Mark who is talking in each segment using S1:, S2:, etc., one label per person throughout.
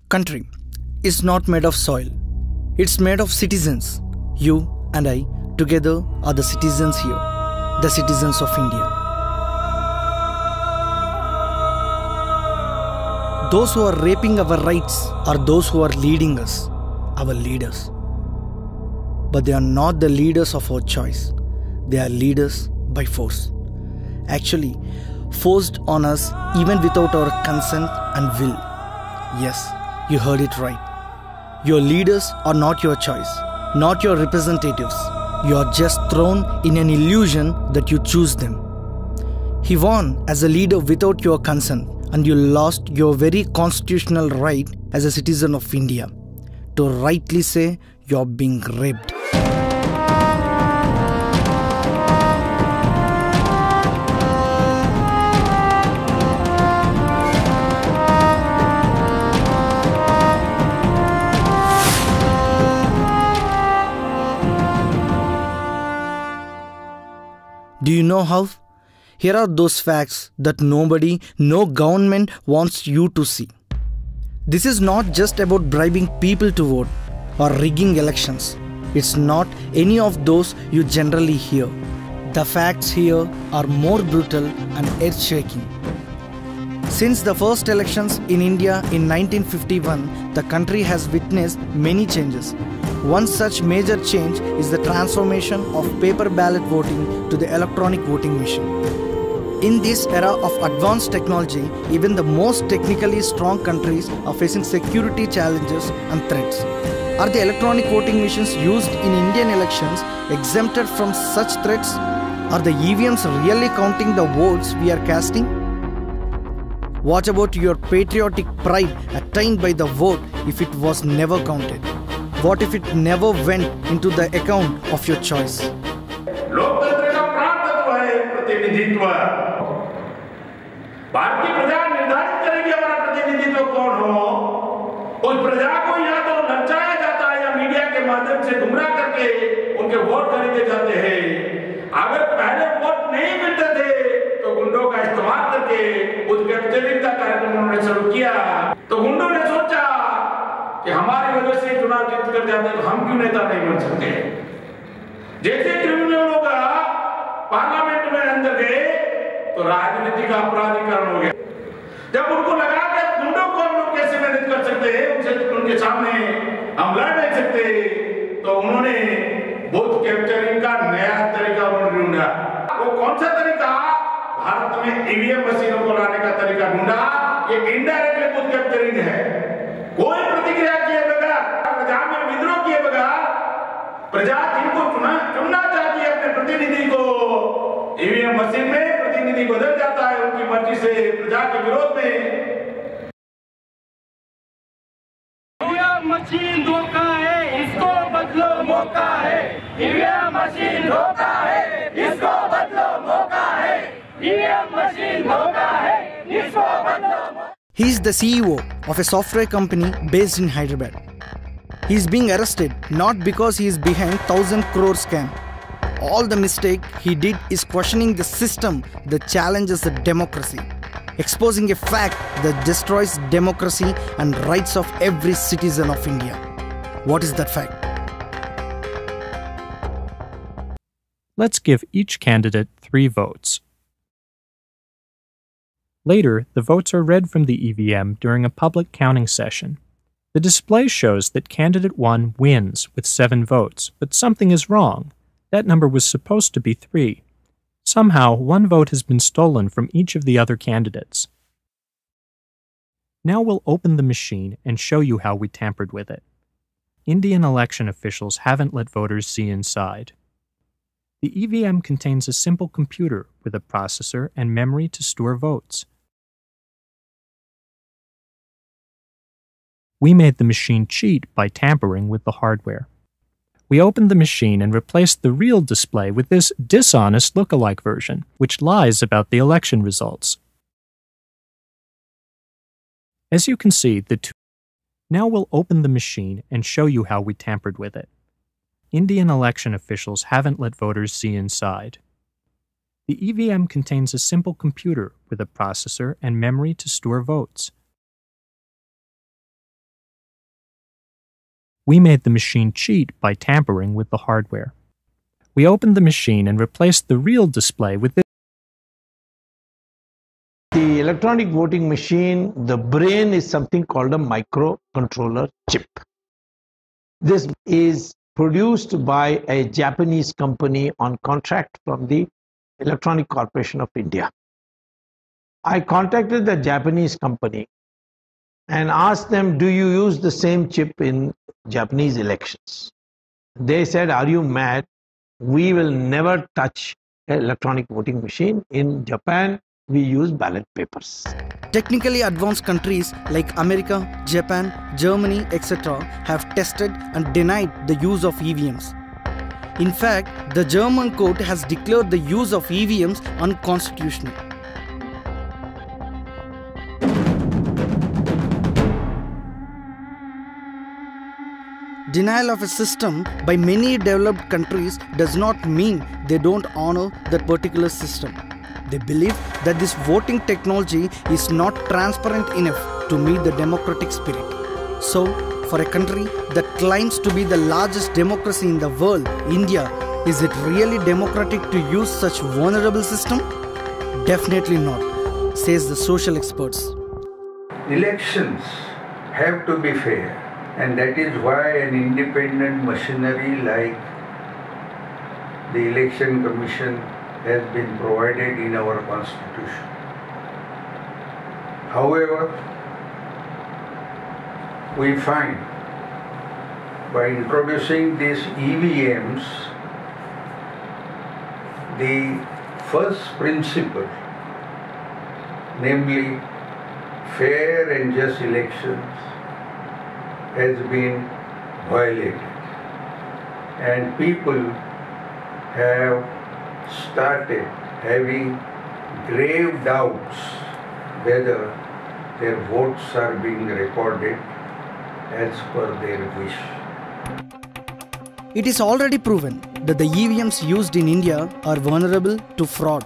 S1: Country is not made of soil. It's made of citizens. You and I together are the citizens here, the citizens of India. Those who are raping our rights are those who are leading us, our leaders. But they are not the leaders of our choice. They are leaders by force. Actually, forced on us even without our consent and will. Yes, you heard it right. Your leaders are not your choice, not your representatives. You are just thrown in an illusion that you choose them. He won as a leader without your consent, and you lost your very constitutional right as a citizen of India to rightly say you're being raped. Do you know how? Here are those facts that nobody, no government wants you to see. This is not just about bribing people to vote or rigging elections. It's not any of those you generally hear. The facts here are more brutal and earth-shaking. Since the first elections in India in 1951, the country has witnessed many changes. One such major change is the transformation of paper ballot voting to the electronic voting machine. In this era of advanced technology, even the most technically strong countries are facing security challenges and threats. Are the electronic voting machines used in Indian elections exempted from such threats? Are the EVMs really counting the votes we are casting? What about your patriotic pride attained by the vote if it was never counted? What if it never went into the account of your choice?
S2: लोकतंत्र का प्राण तत्व है प्रतिनिधित्व। भारतीय प्रजा निर्धारित करेगी हमारा प्रतिनिधित्व कौन हो। उस प्रजा को या तो नचाया जाता है या मीडिया के माध्यम से गुमराह करके उनके वोट खरीदे जाते हैं। अगर पहले वोट नहीं मिलते थे तो गुंडों का इस्तेमाल करके उस कैप्चरिंग का कार्यक्रम उन्होंने शुरू किया। तो गुंडों ने सोचा कि हमारी वजह से चुनाव जीत कर जाते तो हम क्यों नेता नहीं बन सकते। जैसे क्रिमिनलों का पार्लियामेंट में अंदर गए तो राजनीति का अपराधीकरण हो गया। जब उनको लगा कि गुंडों को हम लोग कैसे मैनेज कर सकते हैं, उनके सामने हम लड़ नहीं सकते, तो उन्होंने बूथ कैप्चरिंग का नया तरीका ढूंढा। वो कौन सा तरीका? भारत में ईवीएम मशीनों को लाने का तरीका ढूंढा। ये इनडायरेक्टली बूथ कैप्चरिंग है। कोई प्रतिक्रिया किए बगैर, प्रजा में विद्रोह किए बगैर, प्रजा जिनको चुनना चाहती है अपने प्रतिनिधि को, ईवीएम मशीन में प्रतिनिधि बदल जाता है उनकी मर्जी से प्रजा के विरोध में। ईवीएम मशीन धोखा है, इसको बदलो मौका है। ईवीएम मशीन धोखा है, इसको बदलो मौका है। ईवीएम मशीन धोखा है, इसको बदलो।
S1: He is the CEO of a software company based in Hyderabad. He is being arrested not because he is behind 1,000 crore scam. All the mistake he did is questioning the system that challenges the democracy, exposing a fact that destroys democracy and rights of every citizen of India. What is that fact?
S3: Let's give each candidate 3 votes. Later, the votes are read from the EVM during a public counting session. The display shows that candidate 1 wins with 7 votes, but something is wrong. That number was supposed to be 3. Somehow, 1 vote has been stolen from each of the other candidates. Now we'll open the machine and show you how we tampered with it. Indian election officials haven't let voters see inside. The EVM contains a simple computer with a processor and memory to store votes. We made the machine cheat by tampering with the hardware. We opened the machine and replaced the real display with this dishonest look-alike version, which lies about the election results. As you can see, Now we'll open the machine and show you how we tampered with it. Indian election officials haven't let voters see inside. The EVM contains a simple computer with a processor and memory to store votes. We made the machine cheat by tampering with the hardware. We opened the machine and replaced the real display with this.
S4: The electronic voting machine, the brain is something called a microcontroller chip. This is produced by a Japanese company on contract from the Electronic Corporation of India. I contacted the Japanese company and asked them, do you use the same chip in Japanese elections? They said, are you mad? We will never touch an electronic voting machine. In Japan, we use ballot papers.
S1: Technically advanced countries like America, Japan, Germany, etc. have tested and denied the use of EVMs. In fact, the German court has declared the use of EVMs unconstitutional. Denial of a system by many developed countries does not mean they don't honor that particular system. They believe that this voting technology is not transparent enough to meet the democratic spirit. So, for a country that claims to be the largest democracy in the world, India, is it really democratic to use such vulnerable system? Definitely not, says the social experts.
S5: Elections have to be fair. And that is why an independent machinery like the Election Commission has been provided in our Constitution. However, we find by introducing these EVMs, the first principle, namely fair and just elections, has been violated, and people have started having grave doubts whether their votes are being recorded as per their wish.
S1: It is already proven that the EVMs used in India are vulnerable to fraud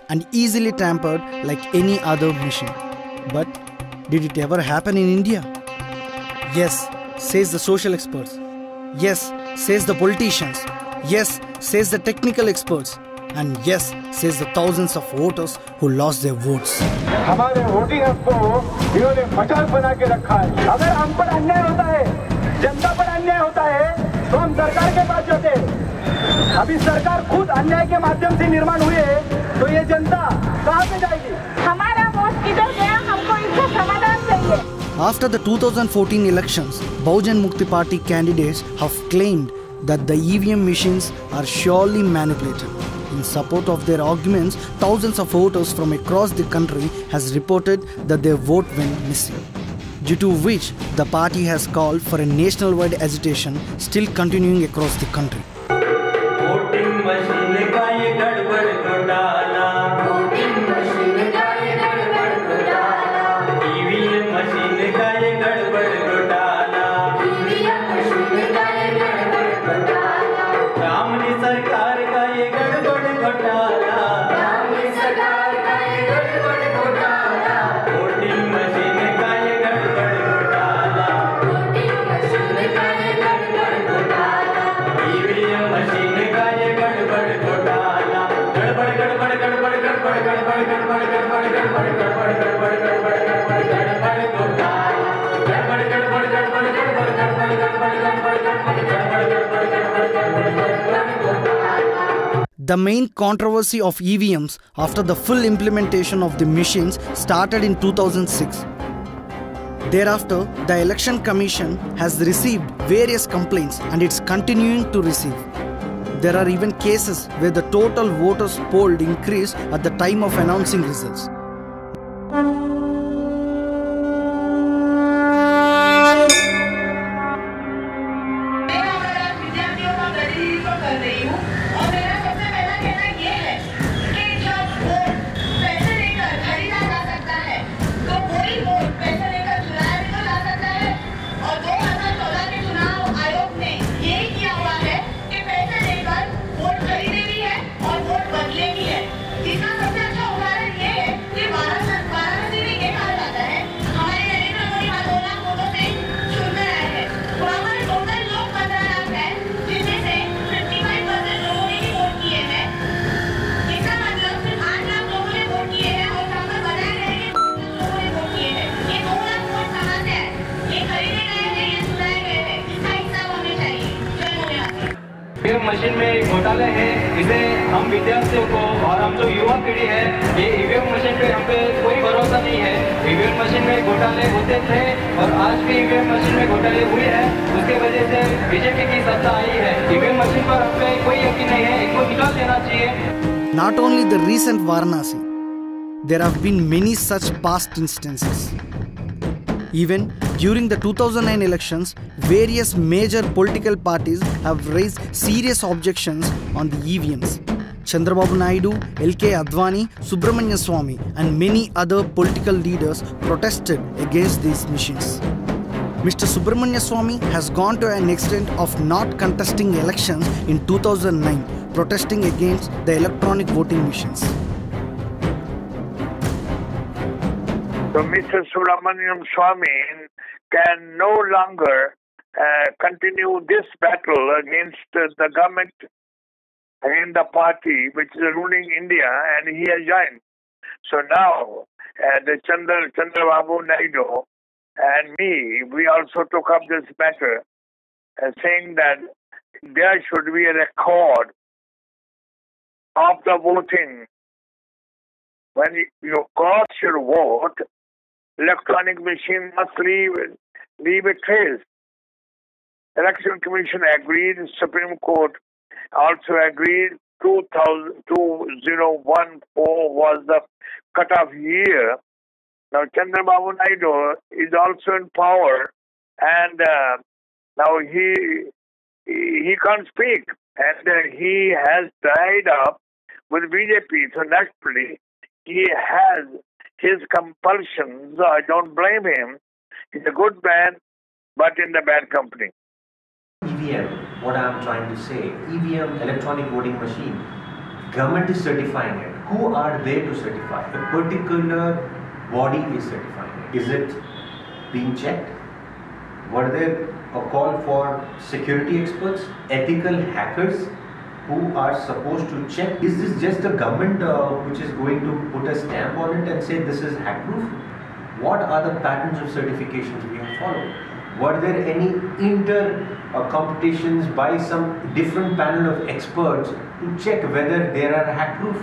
S1: and easily tampered like any other machine. But did it ever happen in India? Yes, says the social experts. Yes, says the politicians. Yes, says the technical experts. And yes, says the thousands of voters who lost their votes.
S6: हमारे voting हक को इन्होंने मजाक बना के रखा है। अगर हम पर अन्याय होता है, जनता पर अन्याय होता है, तो हम सरकार के पास जाते हैं। अभी सरकार खुद अन्याय के माध्यम से निर्माण हुई है, तो ये जनता कहाँ पे जाएगी? हमारा वोट किधर गया? हमको इसका समाधान चाहिए।
S1: After the 2014 elections, Bahujan Mukti Party candidates have claimed that the EVM machines are surely manipulated. In support of their arguments, thousands of voters from across the country has reported that their vote went missing, due to which the party has called for a nationwide agitation still continuing across the country.
S7: voting machine का ये गड़बड़ घोटाला, voting machine का ये गड़बड़ घोटाला, EVM machine का ये गड़बड़ घोटाला, EVM machine का ये गड़बड़ घोटाला, रामनी सरकार का ये गड़बड़ घोटाला, रामनी सरकार का ये गड़बड़ घोटाला, voting machine का ये गड़बड़ घोटाला, voting machine का ये गड़बड़ घोटाला, EVM machine का ये गड़बड़ घोटाला, गड़बड़ गड़बड़ गड़बड़ गड़बड़ गड़बड़ गड़बड़ गड़बड़ गड़बड़ गड़बड़ गड़बड़ गड़बड़ गड़बड़ गड़बड़ घोटाला, गड़बड़ गड़बड़ गड़बड़ गड़बड़ गड़बड़ गड़बड़ गड़बड़ गड़बड़ गड़बड़ गड़बड़ गड़बड़ गड़बड़ घोटाला.
S1: The main controversy of EVMs after the full implementation of the machines started in 2006. Thereafter, the Election Commission has received various complaints and it's continuing to receive. There are even cases where the total voters polled increased at the time of announcing results.
S8: इसका सबसे अच्छा उदाहरण ये है कि Varanasi EVM machine पे हम पे कोई भरोसा नहीं है। ईवीएम मशीन में घोटाले होते थे और आज भी ईवीएम मशीन में घोटाले हुए हैं, उसके वजह से बीजेपी की सत्ता आई है। ईवीएम मशीन पर हम पे कोई यकीन नहीं है, इनको निकाल देना चाहिए।
S1: Not only the recent Varanasi, there have been many such past instances. Even during the 2009 elections, various major political parties have raised serious objections on the EVMs. Chandrababu Naidu, L.K. Advani, Subramanya Swamy and many other political leaders protested against these machines. Mr. Subramanya Swamy has gone to an extent of not contesting elections in 2009, protesting against the electronic voting machines.
S9: So Mr. Subramanian Swamy can no longer continue this battle against the government, against the party which is ruling India, and he has joined. So now the Chandrababu Naidu and me, we also took up this matter, saying that there should be a record of the voting. When you cast your vote, electronic machine must leave a trace. Election Commission agreed, Supreme Court also agreed. 2014 was the cut-off year. Now Chandrababu Naidu is also in power, and now he can't speak, and he has tied up with BJP. So naturally, he has his compulsions. I don't blame him. He's a good man, but in the bad company.
S10: EVM, what I'm trying to say, EVM, electronic voting machine, government is certifying it. Who are they to certify? A particular body is certifying it. Is it being checked? Were there a call for security experts, ethical hackers who are supposed to check? Is this just a government which is going to put a stamp on it and say this is hack proof? What are the patterns of certifications we have followed? Were there any competitions by some different panel of experts to check whether they are hack proof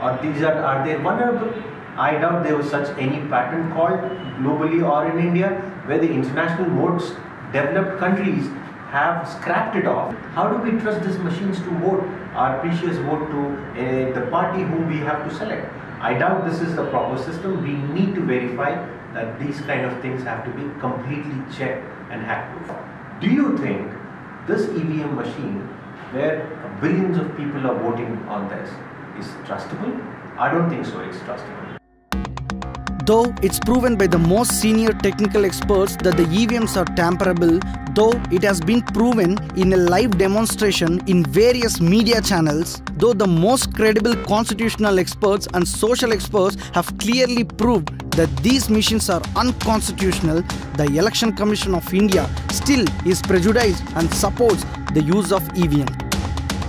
S10: or are they vulnerable? I doubt there was such any pattern called globally or in India, where the international most developed countries have scrapped it off. How do we trust these machines to vote our precious vote to the party whom we have to select? I doubt this is the proper system. We need to verify that these kind of things have to be completely checked and hack proof. Do you think this EVM machine, where billions of people are voting on this, is trustable? I don't think so, it's trustable.
S1: Though it's proven by the most senior technical experts that the EVMs are tamperable, though it has been proven in a live demonstration in various media channels, though the most credible constitutional experts and social experts have clearly proved that these machines are unconstitutional, the Election Commission of India still is prejudiced and supports the use of EVM.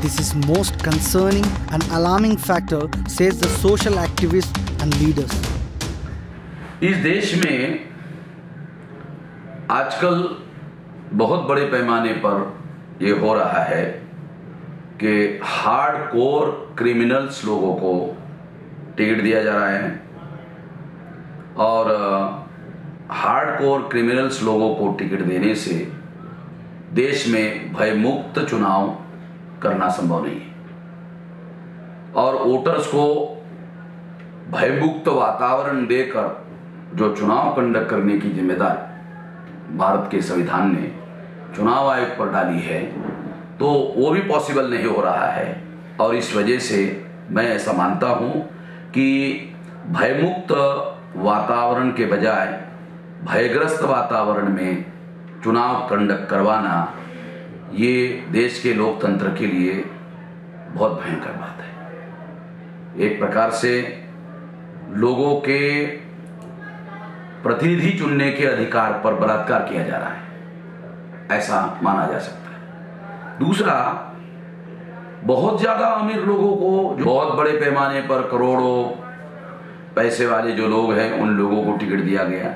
S1: This is most concerning and alarming factor, says the social activists and leaders.
S11: इस देश में आजकल बहुत बड़े पैमाने पर ये हो रहा है कि हार्डकोर क्रिमिनल्स लोगों को टिकट दिया जा रहा है और हार्डकोर क्रिमिनल्स लोगों को टिकट देने से देश में भयमुक्त चुनाव करना संभव नहीं है और वोटर्स को भयमुक्त वातावरण देकर जो चुनाव कंडक्ट करने की जिम्मेदारी भारत के संविधान ने चुनाव आयोग पर डाली है तो वो भी पॉसिबल नहीं हो रहा है और इस वजह से मैं ऐसा मानता हूं कि भयमुक्त वातावरण के बजाय भयग्रस्त वातावरण में चुनाव कंडक्ट करवाना ये देश के लोकतंत्र के लिए बहुत भयंकर बात है। एक प्रकार से लोगों के प्रतिनिधि चुनने के अधिकार पर बलात्कार किया जा रहा है, ऐसा माना जा सकता है। दूसरा, बहुत ज्यादा अमीर लोगों को, जो बहुत बड़े पैमाने पर करोड़ों पैसे वाले जो लोग हैं, उन लोगों को टिकट दिया गया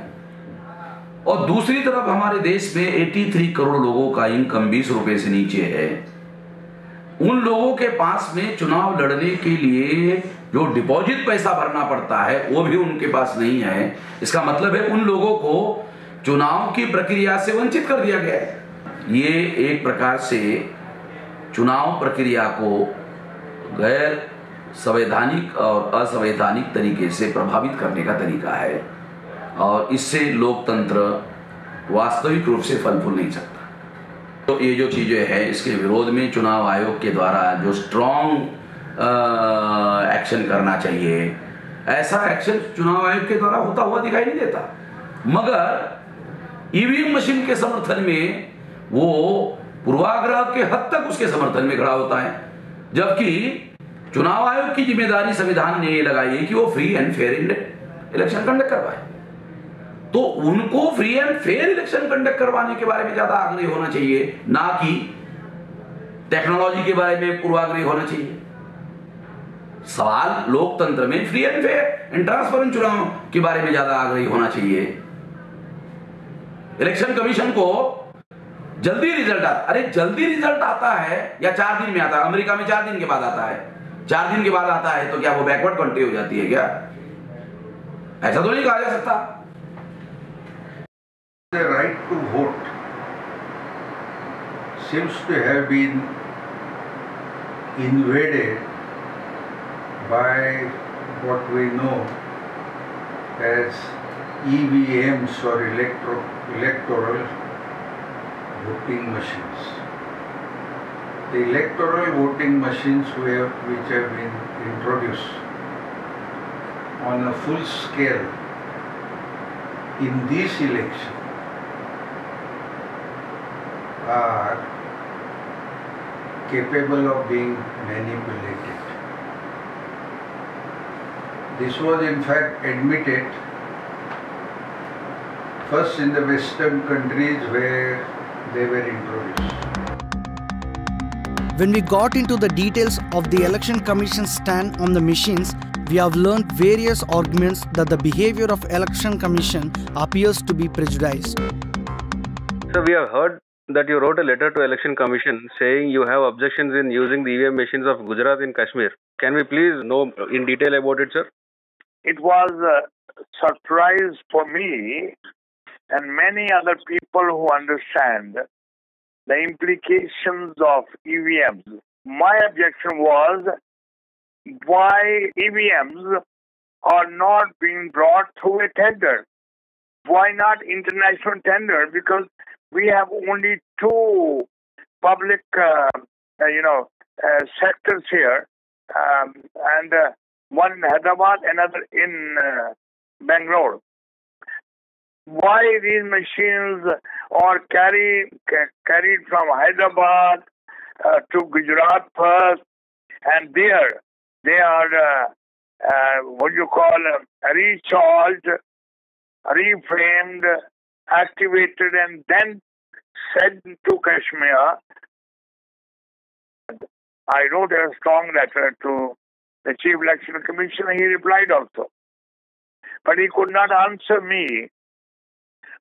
S11: और दूसरी तरफ हमारे देश में 83 करोड़ लोगों का इनकम 20 रुपए से नीचे है। उन लोगों के पास में चुनाव लड़ने के लिए जो डिपॉजिट पैसा भरना पड़ता है वो भी उनके पास नहीं है। इसका मतलब है उन लोगों को चुनाव की प्रक्रिया से वंचित कर दिया गया है। ये एक प्रकार से चुनाव प्रक्रिया को गैर संवैधानिक और असंवैधानिक तरीके से प्रभावित करने का तरीका है और इससे लोकतंत्र वास्तविक रूप से फल फूल नहीं सकता। तो ये जो चीज़ें हैं इसके विरोध में चुनाव आयोग के द्वारा जो स्ट्रॉन्ग एक्शन करना चाहिए, ऐसा एक्शन चुनाव आयोग के द्वारा होता हुआ दिखाई नहीं देता। मगर ईवीएम मशीन के समर्थन में वो पूर्वाग्रह के हद तक उसके समर्थन में खड़ा होता है, जबकि चुनाव आयोग की जिम्मेदारी संविधान ने ये लगाई है कि वो free and fair election conduct करवाए। तो उनको free and fair election conduct करवाने के बारे में ज्यादा आग्रही होना चाहिए, ना कि टेक्नोलॉजी के बारे में पूर्वाग्रही होना चाहिए। सवाल लोकतंत्र में free and fair and transparent चुनाव के बारे में ज्यादा आग्रही होना चाहिए। इलेक्शन कमीशन को जल्दी रिजल्ट अरे जल्दी रिजल्ट आता है या 4 दिन में आता है? अमेरिका में 4 दिन के बाद आता है। 4 दिन के बाद आता है तो क्या वो बैकवर्ड कंट्री हो जाती है क्या? ऐसा तो नहीं कहा जा सकता।
S5: The right to vote seems to have been invaded by what we know as EVMs or electoral voting machines. The electoral voting machines which have been introduced on a full scale in this election are capable of being manipulated. This was in fact admitted first in the Western countries where they were introduced.
S1: When we got into the details of the Election Commission's stand on the machines, we have learned various arguments that the behavior of Election Commission appears to be prejudiced.
S12: So we have heard that you wrote a letter to Election Commission saying you have objections in using the EVM machines of Gujarat in Kashmir. Can we please know in detail about it, sir?
S9: It was a surprise for me and many other people who understand the implications of EVMs. My objection was why EVMs are not being brought through a tender. Why not international tender? Because we have only 2 public, sectors here, and one in Hyderabad, another in Bangalore. Why these machines are carried from Hyderabad to Gujarat first, and there they are recharged, reframed, activated, and then sent to Kashmir. I wrote a strong letter to the Chief Election Commissioner. He replied also, but he could not answer me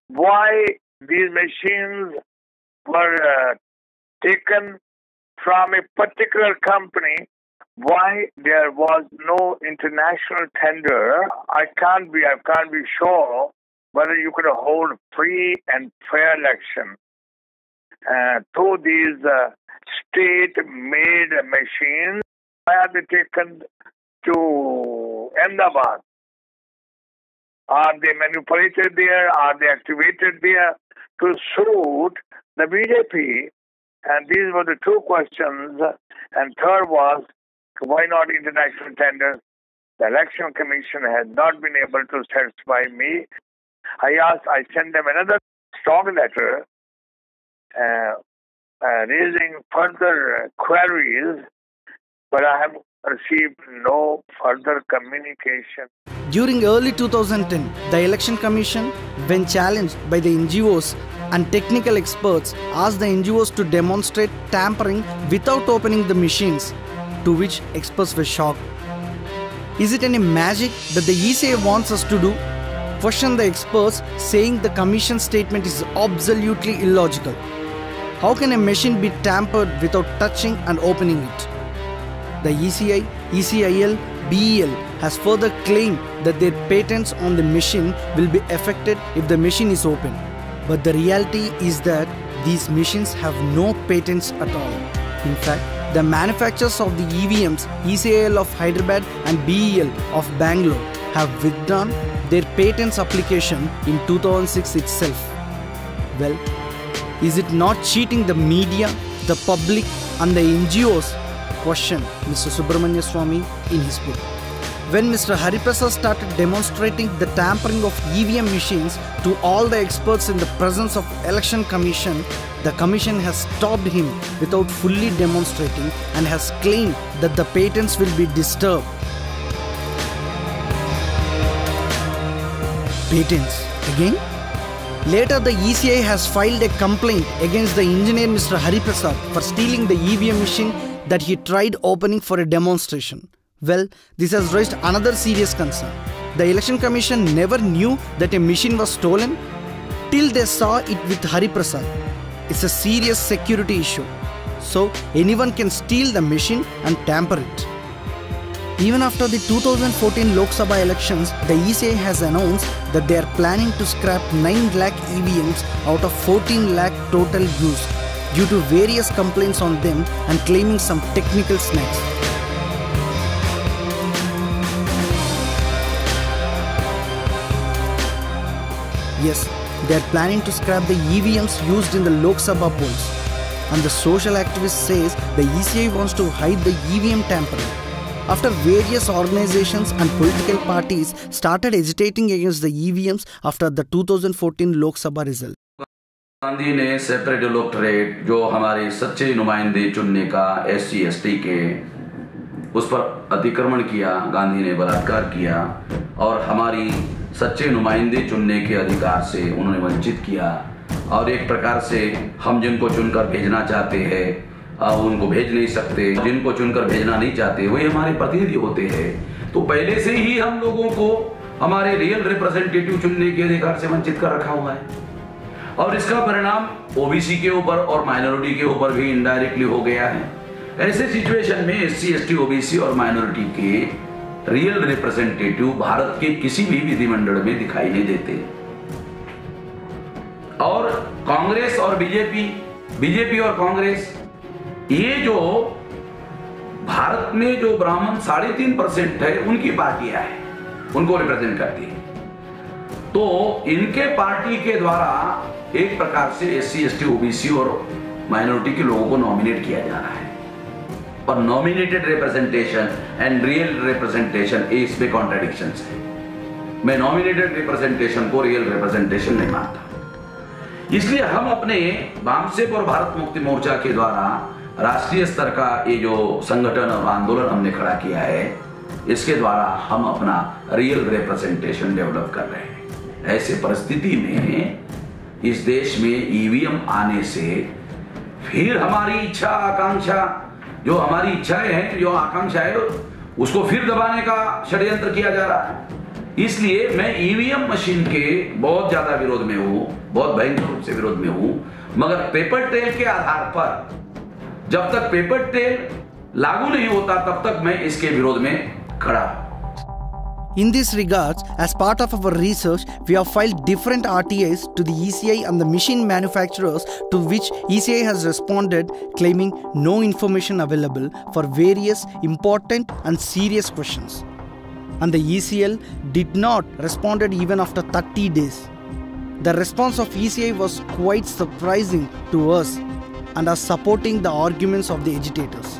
S9: why these machines were taken from a particular company, why there was no international tender. I can't be sure whether you could hold free and fair election through these state-made machines. Why are they taken to Ahmedabad? Are they manipulated there? Are they activated there to suit the BJP? And these were the 2 questions. And third was, why not international tenders? The Election Commission has not been able to satisfy me. I sent them another strong letter raising further queries, but I have received no further communication.
S1: During early 2010, the Election Commission, when challenged by the NGOs and technical experts, asked the NGOs to demonstrate tampering without opening the machines, to which experts were shocked. Is it any magic that the ECI wants us to do? Questioned the experts, saying the Commission statement is absolutely illogical. How can a machine be tampered without touching and opening it? The ECI, ECIL, BEL has further claimed that their patents on the machine will be affected if the machine is open. But the reality is that these machines have no patents at all. In fact, the manufacturers of the EVMs, ECIL of Hyderabad and BEL of Bangalore, have withdrawn their patents application in 2006 itself. Well, is it not cheating the media, the public and the NGOs? Question Mr. Subramania Swamy in his book. When Mr. Hariprasad started demonstrating the tampering of EVM machines to all the experts in the presence of Election Commission, the Commission has stopped him without fully demonstrating and has claimed that the patents will be disturbed. Patents again? Later, the ECI has filed a complaint against the engineer Mr. Hariprasad for stealing the EVM machine that he tried opening for a demonstration. Well, this has raised another serious concern. The Election Commission never knew that a machine was stolen till they saw it with Hariprasad. It's a serious security issue. So, anyone can steal the machine and tamper it. Even after the 2014 Lok Sabha elections, the ECI has announced that they are planning to scrap 9 lakh EVMs out of 14 lakh total used due to various complaints on them and claiming some technical snags. Yes, they are planning to scrap the EVMs used in the Lok Sabha polls. And the social activist says the ECI wants to hide the EVM tampering. After various organizations and political parties started agitating against the EVMs after the 2014 Lok Sabha result.
S11: Gandhi ने separate electorate जो हमारे सच्चे नुमाइंदे चुनने का SC ST के उस पर अतिक्रमण किया, गांधी ने बलात्कार किया और हमारी सच्चे नुमाइंदे चुनने के अधिकार से उन्होंने वंचित किया और एक प्रकार से हम जिनको चुनकर भेजना चाहते हैं उनको भेज नहीं सकते, जिनको चुनकर भेजना नहीं चाहते वही हमारे प्रतिनिधि होते हैं। तो पहले से ही हम लोगों को हमारे रियल रिप्रेजेंटेटिव चुनने के अधिकार से वंचित कर रखा हुआ है और इसका परिणाम ओबीसी के ऊपर और माइनॉरिटी के ऊपर भी इनडायरेक्टली हो गया है। ऐसे सिचुएशन में SC ST ओबीसी और माइनॉरिटी के रियल रिप्रेजेंटेटिव भारत के किसी भी विधिमंडल में दिखाई नहीं देते और कांग्रेस और बीजेपी और कांग्रेस ये जो भारत में जो ब्राह्मण 3.5% है उनकी पार्टियां हैं, उनको रिप्रेजेंट करती है। तो इनके पार्टी के द्वारा एक प्रकार से SC ST ओबीसी और माइनॉरिटी के लोगों को नॉमिनेट किया जा रहा है और nominated representation and real representation इसमें कॉन्ट्रडिक्शंस है। मैं नॉमिनेटेड रिप्रेजेंटेशन को रियल रिप्रेजेंटेशन नहीं मानता, इसलिए हम अपने वामसेप और भारत मुक्ति मोर्चा के द्वारा राष्ट्रीय स्तर का ये जो संगठन और आंदोलन हमने खड़ा किया है, इसके द्वारा हम अपना रियल रिप्रेजेंटेशन डेवलप कर रहे हैं। ऐसे परिस्थिति में इस देश में EVM आने से फिर हमारी इच्छा आकांक्षा जो हमारी इच्छाएं हैं, जो आकांक्षा है, उसको फिर दबाने का षड्यंत्र किया जा रहा है। इसलिए मैं EVM मशीन के बहुत ज्यादा विरोध में हूं, बहुत भयंकर रूप से विरोध में हूं, मगर पेपर ट्रेल के आधार पर जब तक पेपर ट्रेल लागू नहीं होता तब तक मैं इसके विरोध में खड़ा हूं।
S1: In this regards, as part of our research, we have filed different RTIs to the ECI and the machine manufacturers, to which ECI has responded claiming no information available for various important and serious questions. And the ECL did not respond even after 30 days. The response of ECI was quite surprising to us and are supporting the arguments of the agitators.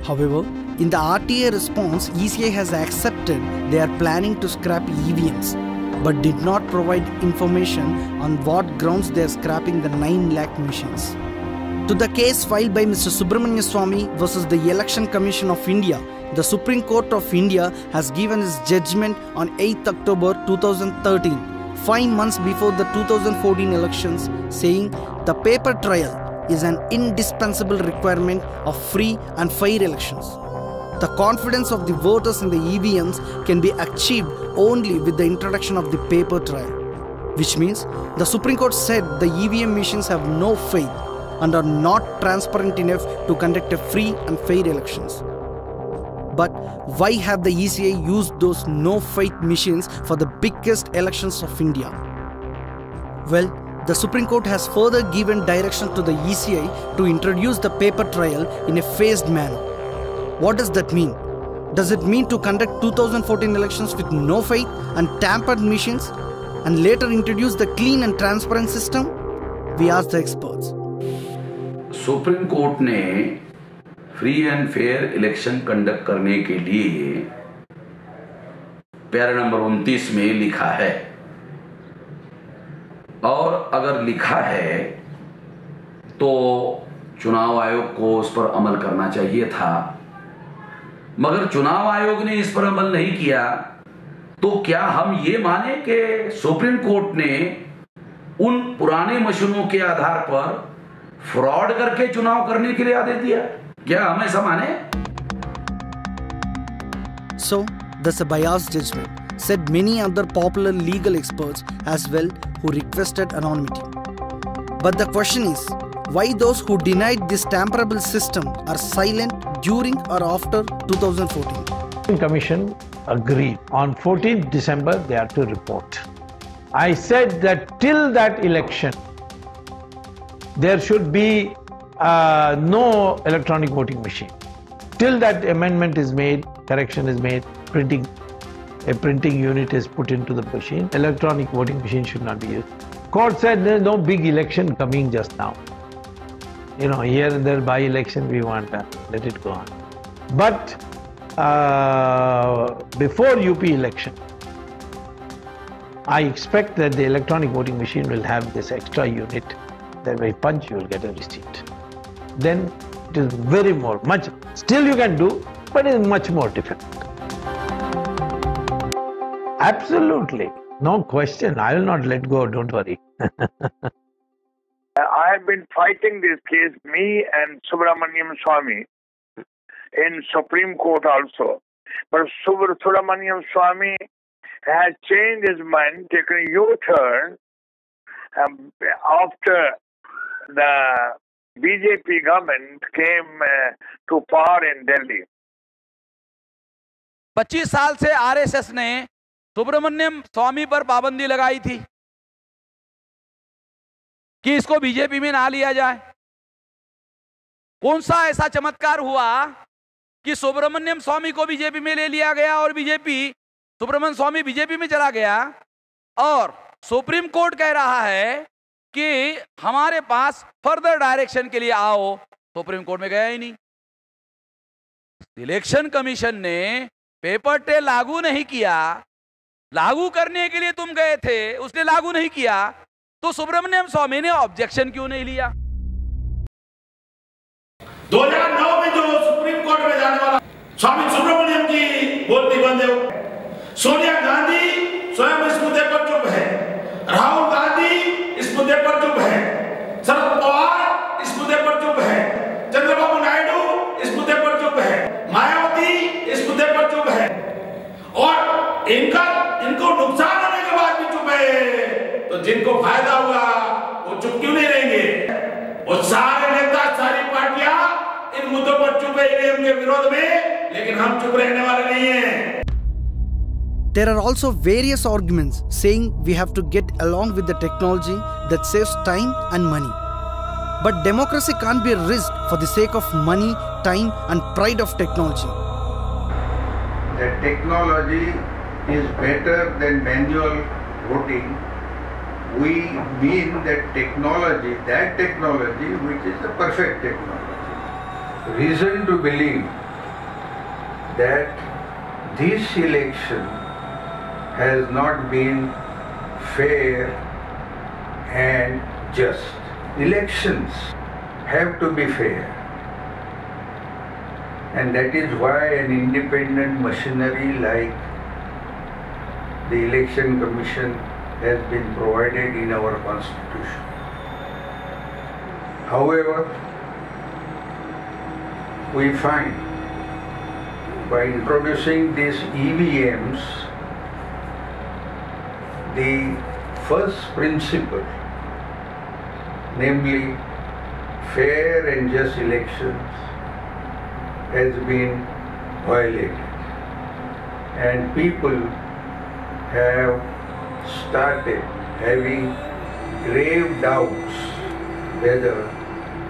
S1: However, in the RTA response, ECI has accepted they are planning to scrap EVMs, but did not provide information on what grounds they are scrapping the 9 lakh machines. To the case filed by Mr. Subramania Swamy versus the Election Commission of India, the Supreme Court of India has given its judgment on 8th October 2013, 5 months before the 2014 elections, saying the paper trail is an indispensable requirement of free and fair elections. The confidence of the voters in the EVMs can be achieved only with the introduction of the paper trail, which means the Supreme Court said the EVM machines have no faith and are not transparent enough to conduct a free and fair elections. But why have the ECI used those no-faith machines for the biggest elections of India? Well, the Supreme Court has further given direction to the ECI to introduce the paper trial in a phased manner. What does that mean? Does it mean to conduct 2014 elections with no faith and tampered machines and later introduce the clean and transparent system? We asked the experts.
S11: Supreme court ने free and fair election conduct करने के लिए para number 29 में लिखा है, और अगर लिखा है तो चुनाव आयोग को उस पर अमल करना चाहिए था, मगर चुनाव आयोग ने इस पर अमल नहीं किया। तो क्या हम ये माने कि सुप्रीम कोर्ट ने उन पुराने मशीनों के आधार पर फ्रॉड करके चुनाव करने के लिए आदेश दिया? क्या हम ऐसा माने?
S1: So, that's a biased judgment, said many other popular legal experts as well who requested anonymity. But the question is, why those who denied this tamperable system are silent during or after 2014?
S4: Commission agreed. On 14th December, they have to report. I said that till that election, there should be no electronic voting machine. Till that amendment is made, correction is made, a printing unit is put into the machine, electronic voting machine should not be used. Court said there is no big election coming just now. You know, here and there by election we want to let it go on. But before UP election, I expect that the electronic voting machine will have this extra unit that by punch you will get a receipt. Then it is much, still you can do, but it is much more difficult. Absolutely, no question. I will not let go, don't worry.
S9: I have been fighting this case, me and Subramaniam Swamy, in Supreme Court also. But Subramaniam Swamy has changed his mind, taken a U-turn after the BJP government came to power in Delhi.
S13: 25 साल से RSS ने सुब्रमण्यम स्वामी पर पाबंदी लगाई थी कि इसको BJP में ना लिया जाए। कौन सा ऐसा चमत्कार हुआ कि सुब्रमण्यम स्वामी को बीजेपी में ले लिया गया और सुब्रमण्यम स्वामी बीजेपी में चला गया, और सुप्रीम कोर्ट कह रहा है कि हमारे पास फर्दर डायरेक्शन के लिए आओ। सुप्रीम कोर्ट में गया ही नहीं। इलेक्शन कमीशन ने पेपर ट्रेल लागू नहीं किया, लागू करने के लिए तुम गए थे, उसने लागू नहीं किया, तो सुब्रमण्यम स्वामी ने ऑब्जेक्शन क्यों नहीं लिया?
S2: 2009 में जो सुप्रीम कोर्ट में जाने वाला स्वामी सुब्रमण्यम की बोलती बंद है। सोनिया गांधी स्वयं इस मुद्दे पर चुप है, राहुल गांधी इस मुद्दे पर चुप है, शरद पवार इस मुद्दे पर चुप है, चंद्रबाबू नायडू इस मुद्दे पर चुप है, मायावती इस मुद्दे पर चुप है, और इनको नुकसान होने के बाद भी चुप है। तो जिनको फायदा हुआ वो चुप क्यों नहीं रहेंगे? वो सारे नेता, सारी पार्टियां इन मुद्दों पर चुप है ईवीएम के विरोध में, लेकिन हम चुप रहने वाले नहीं हैं।
S1: There are also various arguments saying we have to get along with the technology that saves time and money. But democracy can't be risked for the sake of money, time and pride of technology.
S5: The technology is better than manual voting. We mean that technology which is the perfect technology. Reason to believe that this election has not been fair and just. Elections have to be fair, and that is why an independent machinery like the Election Commission has been provided in our Constitution. However, we find by introducing these EVMs, the first principle, namely fair and just elections, has been violated, and people have started having grave doubts whether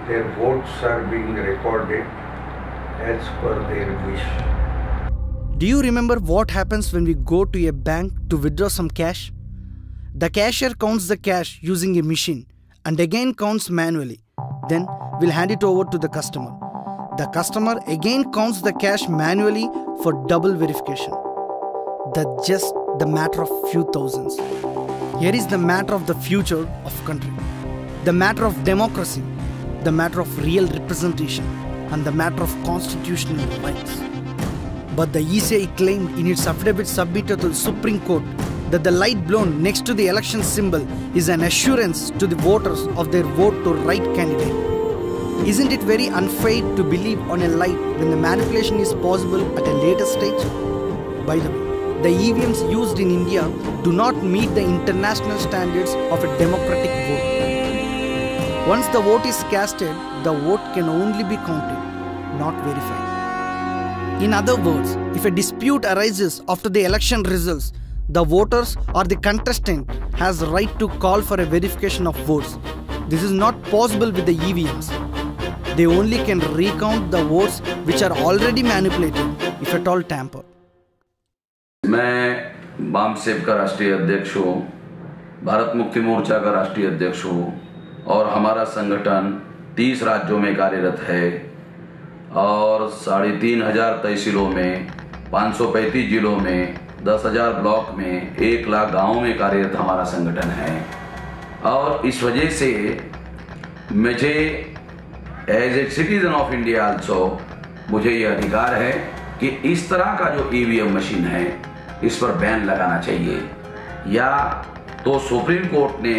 S5: their votes are being recorded as per their wish.
S1: Do you remember what happens when we go to a bank to withdraw some cash? The cashier counts the cash using a machine and again counts manually. Then we'll hand it over to the customer. The customer again counts the cash manually for double verification. That's just the matter of few thousands. Here is the matter of the future of country. The matter of democracy. The matter of real representation. And the matter of constitutional rights. But the ECI claimed in its affidavit submitted to the Supreme Court that the light blown next to the election symbol is an assurance to the voters of their vote to right candidate. Isn't it very unfair to believe on a lie when the manipulation is possible at a later stage? By the way, the EVMs used in India do not meet the international standards of a democratic vote. Once the vote is casted, the vote can only be counted, not verified. In other words, if a dispute arises after the election results, the voters or the contestant has the right to call for a verification of votes. This is not possible with the EVMs. They only can recount the votes which are already manipulated, if at all tampered.
S11: मैं बामसेब का राष्ट्रीय अध्यक्ष हूँ, भारत मुक्ति मोर्चा का राष्ट्रीय अध्यक्ष हूँ और हमारा संगठन 30 राज्यों में कार्यरत है और 3,500 तहसीलों में, 535 जिलों में, 10,000 ब्लॉक में, 1 लाख गाँवों में कार्यरत हमारा संगठन है। और इस वजह से मुझे as a citizen of India also मुझे ये अधिकार है कि इस तरह का जो ईवीएम मशीन है इस पर बैन लगाना चाहिए, या तो सुप्रीम कोर्ट ने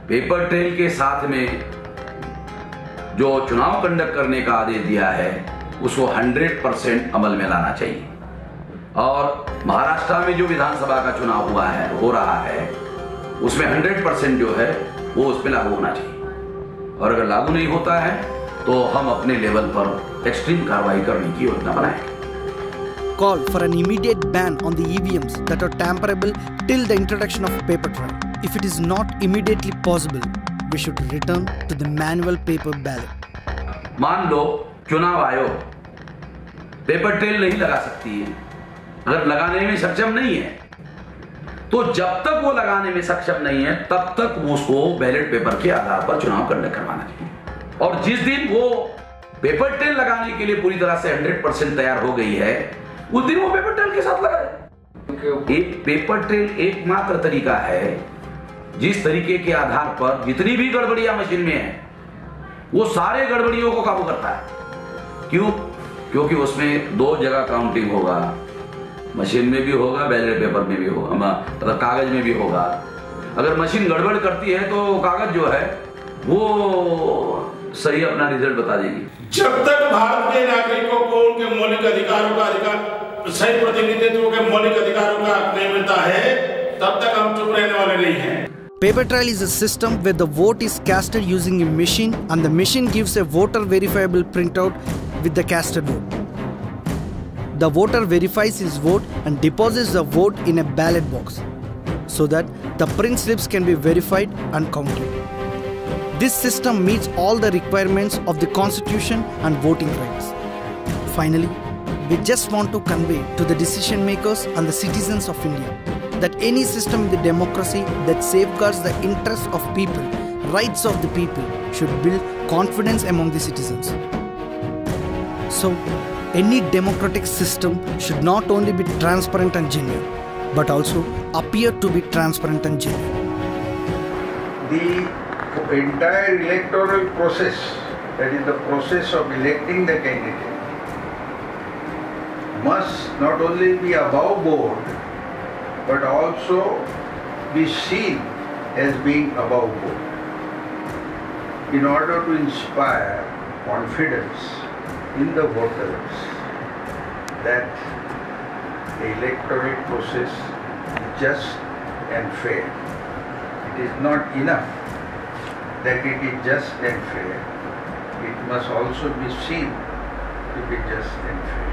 S11: पेपर ट्रेल के साथ में जो चुनाव कंडक्ट करने का आदेश दिया है उसको 100% अमल में लाना चाहिए। और महाराष्ट्र में जो विधानसभा का चुनाव हो रहा है उसमें 100% जो है वो उस पर लागू होना चाहिए, और अगर लागू नहीं होता है तो हम अपने लेवल पर एक्सट्रीम कार्रवाई करने की योजना बनाएंगे।
S1: Call for an immediate ban on the EVMs that are tamperable till the introduction of paper trail. If it is not immediately possible, we should return to the manual paper ballot.
S11: मान लो चुनाव आयोग paper trail नहीं लगा सकती है, अगर लगाने में सक्षम नहीं है तो जब तक वो लगाने में सक्षम नहीं है तब तक उसको बैलेट पेपर के आधार पर चुनाव कंडक्ट करवाना चाहिए। और जिस दिन वो पेपर ट्रेल लगाने के लिए पूरी तरह से 100% तैयार हो गई है उस दिन वो पेपर ट्रेल के साथ लगाए। एक पेपर ट्रेल एकमात्र तरीका है जिस तरीके के आधार पर जितनी भी गड़बड़ियां मशीन में है वो सारे गड़बड़ियों को काबू करता है। क्यों? क्योंकि उसमें 2 जगह काउंटिंग होगा, मशीन में भी होगा, बैलेट पेपर में भी होगा, मतलब कागज में भी होगा। अगर मशीन गड़बड़ करती है तो कागज जो है वो सही अपना रिजल्ट बता देगी।
S2: जब तक भारत के नागरिकों को उनके मौलिक अधिकारों का सही प्रतिनिधित्व के मौलिक अधिकारों का हक नहीं मिलता है तब तक हम चुप रहने वाले नहीं हैं।
S1: Paper trail is a system where the vote is casted using a machine and the machine gives a voter verifiable printout with the casted vote. The voter verifies his vote and deposits the vote in a ballot box so that the print slips can be verified and counted. This system meets all the requirements of the Constitution and voting rights. Finally, we just want to convey to the decision makers and the citizens of India that any system in the democracy that safeguards the interests of people, rights of the people, should build confidence among the citizens. So, any democratic system should not only be transparent and genuine, but also appear to be transparent and genuine.
S5: The entire electoral process, that is the process of electing the candidate, must not only be above board, but also be seen as being above board, in order to inspire confidence in the voters that the electoral process is just and fair. It is not enough that it is just and fair. It must also be seen to be just and fair.